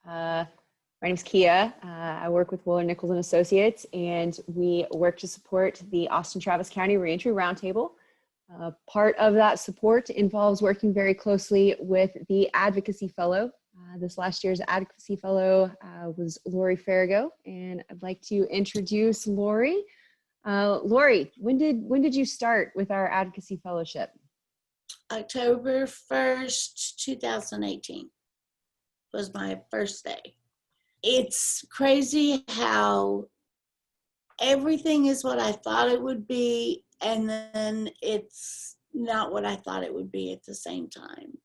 My name's Kia. I work with Willer Nichols and Associates, and we work to support the Austin-Travis County Reentry Roundtable. Part of that support involves working very closely with the Advocacy Fellow. This last year's Advocacy Fellow was Laurie Pherigo, and I'd like to introduce Laurie. Laurie, when did you start with our Advocacy Fellowship? October 1st, 2018 was my first day. It's crazy how everything is what I thought it would be, and then it's not what I thought it would be at the same time.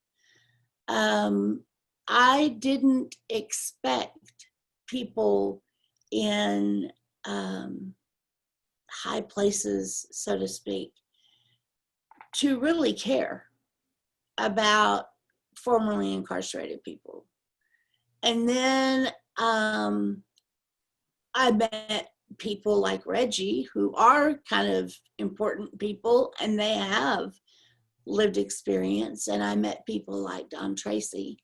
I didn't expect people in high places, so to speak, to really care about formerly incarcerated people. And then I met people like Reggie, who are kind of important people, and they have lived experience. And I met people like Don Tracy,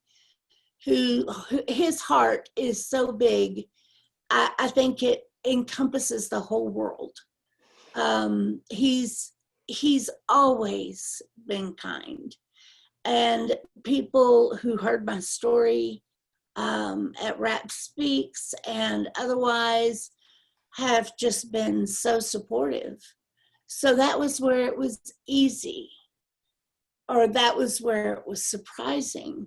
who his heart is so big. I think it encompasses the whole world. He's always been kind. And people who heard my story at Rap Speaks and otherwise have just been so supportive. So that was where it was easy, or that was where it was surprising.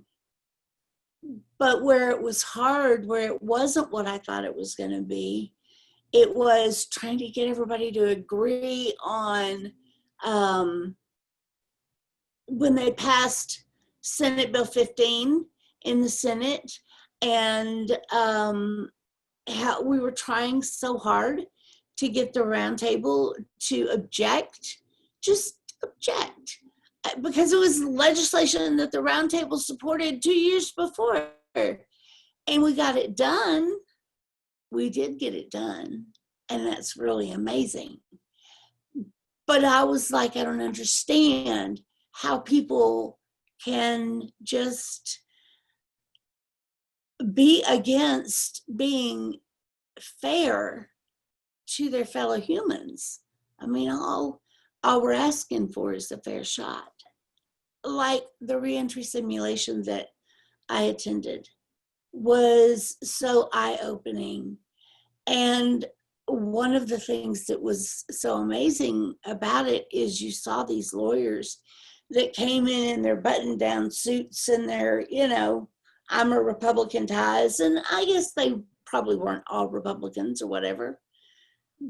But where it was hard, where it wasn't what I thought it was going to be, it was trying to get everybody to agree on when they passed Senate Bill 15 in the Senate, and how we were trying so hard to get the roundtable to object, just object, because it was legislation that the roundtable supported 2 years before, and we got it done. We did get it done, and that's really amazing. But I was like, I don't understand how people can just be against being fair to their fellow humans. I mean, all we're asking for is a fair shot. Like the reentry simulation that I attended was so eye-opening. And one of the things that was so amazing about it is you saw these lawyers that came in their button-down suits and their, I'm a Republican ties, and I guess they probably weren't all Republicans or whatever,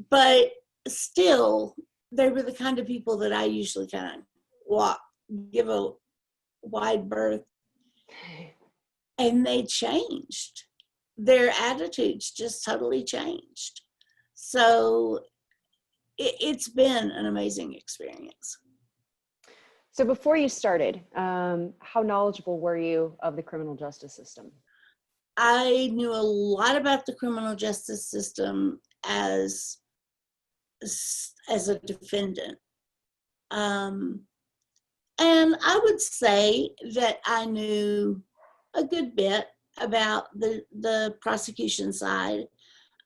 but still, they were the kind of people that I usually kind of give a wide berth, and they changed. Their attitudes just totally changed. So it's been an amazing experience. So before you started, how knowledgeable were you of the criminal justice system? I knew a lot about the criminal justice system as a defendant. And I would say that I knew a good bit about the prosecution side.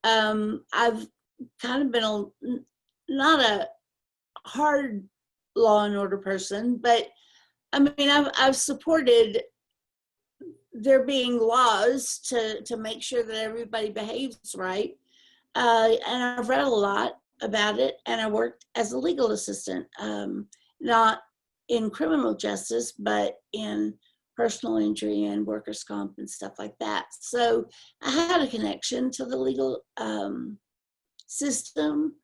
I've kind of been not a hard law and order person, but I mean, I've supported there being laws to make sure that everybody behaves right. And I've read a lot about it, and I worked as a legal assistant, not in criminal justice, but in personal injury and workers' comp and stuff like that. So I had a connection to the legal system.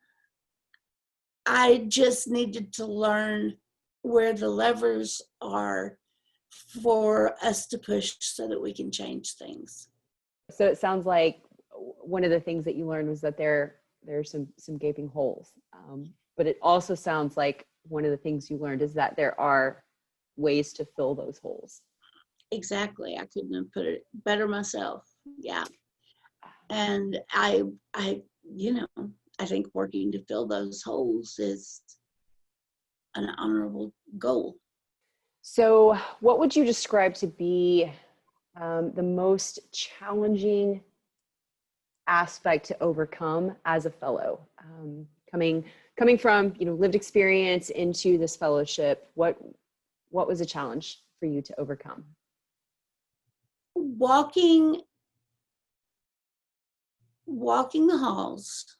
I just needed to learn where the levers are for us to push so that we can change things. So it sounds like one of the things that you learned was that there are some gaping holes. But it also sounds like one of the things you learned is that there are ways to fill those holes. Exactly. I couldn't have put it better myself. Yeah. And I think working to fill those holes is an honorable goal. So what would you describe to be the most challenging aspect to overcome as a fellow, coming from, you know, lived experience into this fellowship? What was a challenge for you to overcome? Walking the halls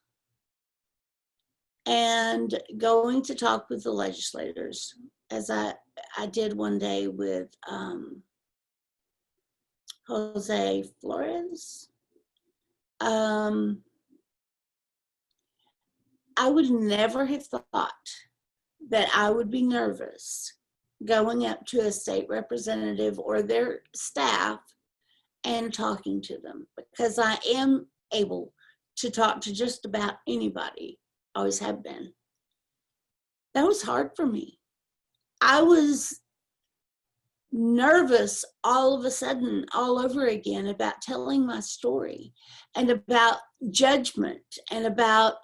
and going to talk with the legislators, as I did one day with Jose Flores. I would never have thought that I would be nervous going up to a state representative or their staff and talking to them, because I am able to talk to just about anybody, always have been. That was hard for me. I was nervous all of a sudden, all over again, about telling my story and about judgment and about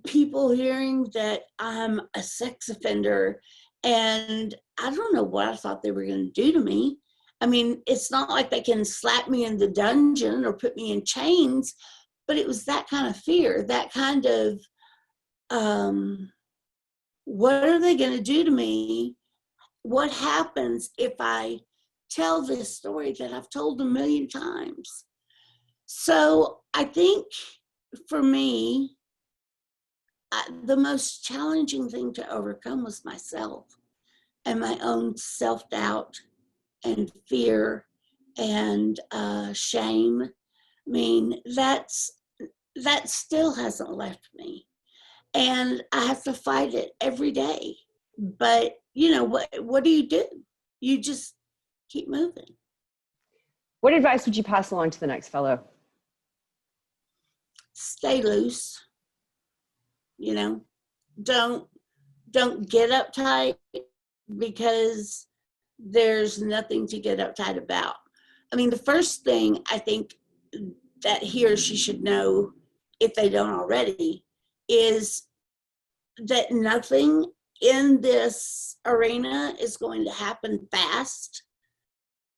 people hearing that I'm a sex offender. And I don't know what I thought they were going to do to me. I mean, it's not like they can slap me in the dungeon or put me in chains, but it was that kind of fear, that kind of, what are they going to do to me? What happens if I tell this story that I've told a million times? So I think for me, the most challenging thing to overcome was myself and my own self-doubt and fear and shame. I mean, that still hasn't left me. And I have to fight it every day. But, you know, what do? You just keep moving. What advice would you pass along to the next fellow? Stay loose. You know, don't get uptight, because there's nothing to get uptight about. I mean, the first thing I think that he or she should know, if they don't already, is that nothing in this arena is going to happen fast.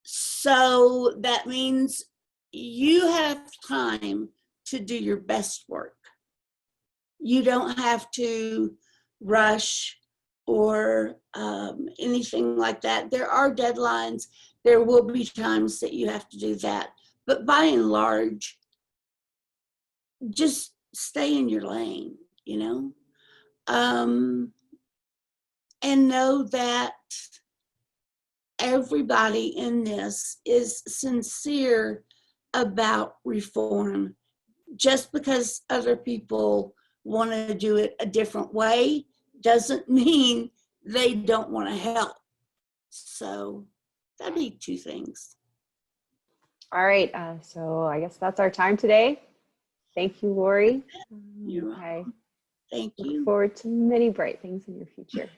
So that means you have time to do your best work. You don't have to rush or anything like that. There are deadlines. There will be times that you have to do that. But by and large, just stay in your lane, you know? And know that everybody in this is sincere about reform. Just because other people want to do it a different way doesn't mean they don't want to help. So that'd be two things. All right. So I guess that's our time today. Thank you, Laurie. You're welcome. Thank you. Look forward to many bright things in your future.